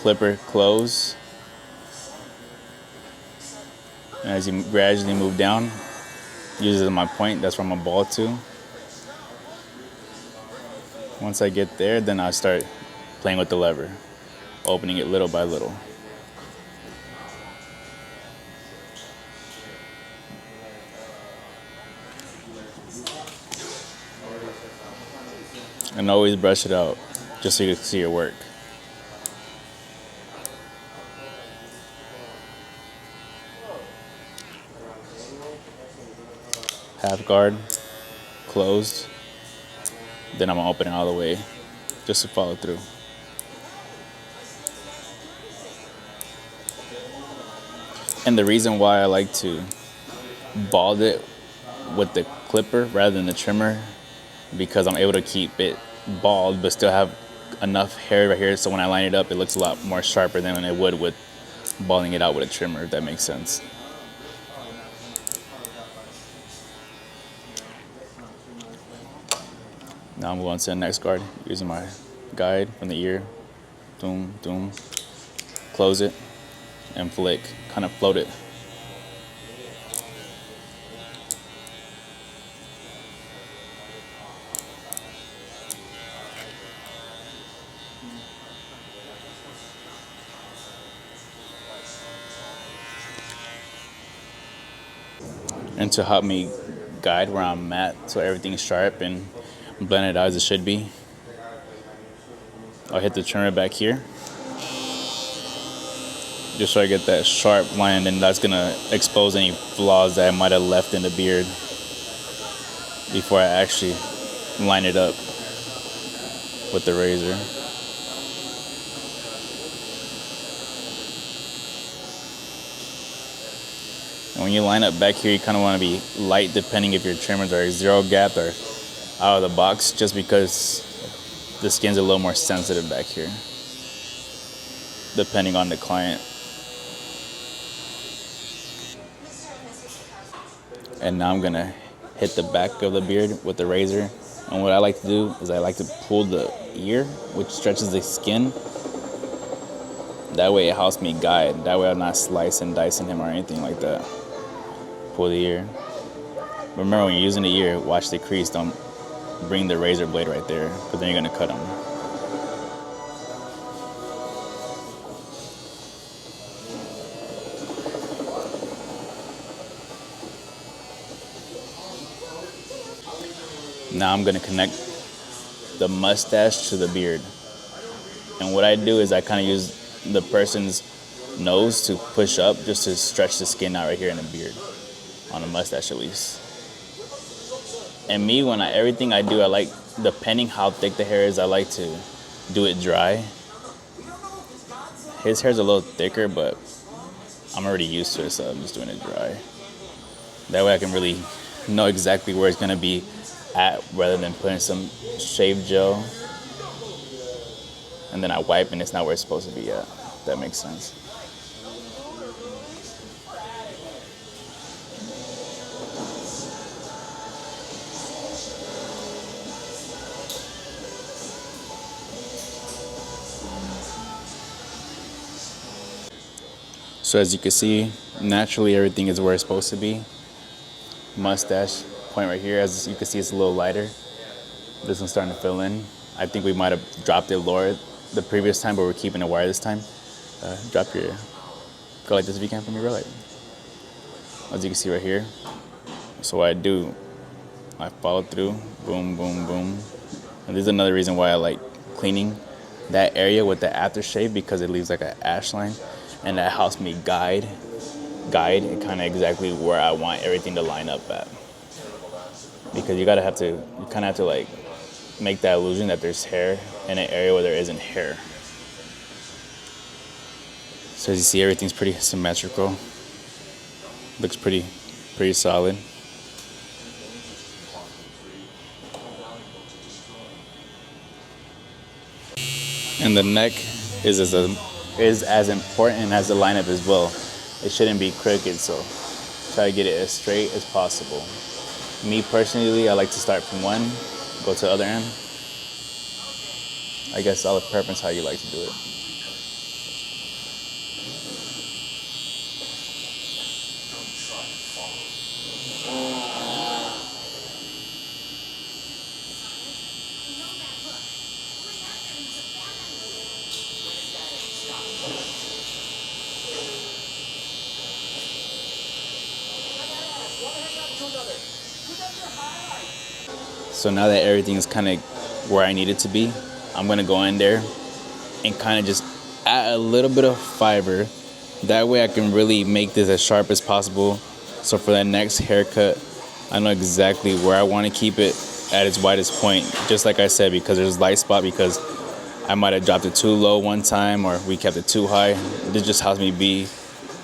clipper close. And as you gradually move down, use it as my point, that's where I'm gonna ball to. Once I get there, then I start playing with the lever, opening it little by little. And always brush it out, just so you can see your work. Half guard, closed. Then I'm gonna open it all the way, just to follow through. And the reason why I like to bald it with the clipper rather than the trimmer, because I'm able to keep it bald but still have enough hair right here, so when I line it up, it looks a lot more sharper than it would with balding it out with a trimmer, if that makes sense. Now I'm going to the next guard, using my guide from the ear. Doom, doom. Close it and flick, kind of float it. And to help me guide where I'm at so everything's sharp and blended out as it should be, I'll hit the trimmer back here, just so I get that sharp line, and that's gonna expose any flaws that I might have left in the beard before I actually line it up with the razor. And when you line up back here, you kind of want to be light, depending if your trimmers are zero gapped or out of the box, just because the skin's a little more sensitive back here, depending on the client. And now I'm gonna hit the back of the beard with the razor. And what I like to do is I like to pull the ear, which stretches the skin. That way it helps me guide. That way I'm not slicing, dicing him or anything like that. Pull the ear. Remember, when you're using the ear, watch the crease. Don't bring the razor blade right there, because then you're gonna cut them. Now I'm gonna connect the mustache to the beard. And what I do is I kind of use the person's nose to push up, just to stretch the skin out right here in the beard, on the mustache at least. And me, when everything I do, I like, depending how thick the hair is, I like to do it dry. His hair's a little thicker, but I'm already used to it, so I'm just doing it dry. That way I can really know exactly where it's gonna be at, rather than putting some shave gel and then I wipe and it's not where it's supposed to be at. If that makes sense. So as you can see, naturally everything is where it's supposed to be. Mustache point right here, as you can see, it's a little lighter. This one's starting to fill in. I think we might have dropped it lower the previous time, but we're keeping it wire this time. Drop your, go like this if you can for me, real light. As you can see right here. So what I do, I follow through, boom, boom, boom. And this is another reason why I like cleaning that area with the aftershave, because it leaves like an ash line, and that helps me guide it kind of exactly where I want everything to line up at. Because you kind of have to like make that illusion that there's hair in an area where there isn't hair. So as you see, everything's pretty symmetrical. Looks pretty solid. And the neck is as important as the lineup as well. It shouldn't be crooked, so try to get it as straight as possible. Me personally, I like to start from one, go to the other end. I guess all the preference how you like to do it. So now that everything is kind of where I need it to be, I'm gonna go in there and kind of just add a little bit of fiber. That way I can really make this as sharp as possible. So for the next haircut, I know exactly where I want to keep it at its widest point. Just like I said, because there's a light spot, because I might have dropped it too low one time or we kept it too high. This just helps me be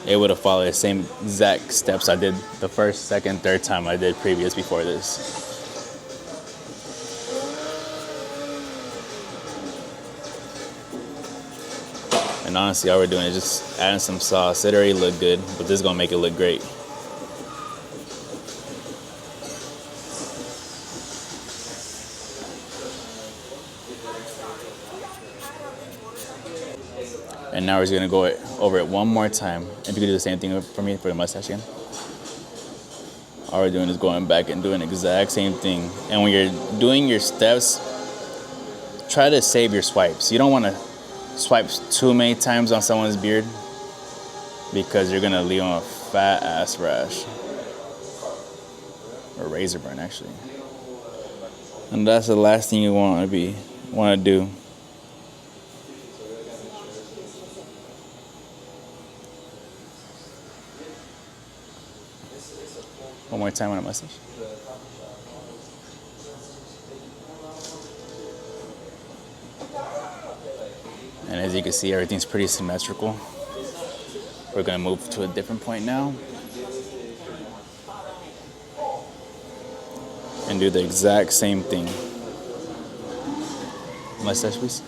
able to follow the same exact steps I did the first, second, third time I did previous before this. And honestly, all we're doing is just adding some sauce. It already looked good, but this is gonna make it look great. And now we're just gonna go over it one more time. If you could do the same thing for me for the mustache again. All we're doing is going back and doing the exact same thing. And when you're doing your steps, try to save your swipes. You don't wanna swipe too many times on someone's beard because you're gonna leave them a fat ass rash. Or razor burn, actually. And that's the last thing you want to do. One more time on a mustache. And as you can see, everything's pretty symmetrical. We're gonna move to a different point now. And do the exact same thing. Mustache, please.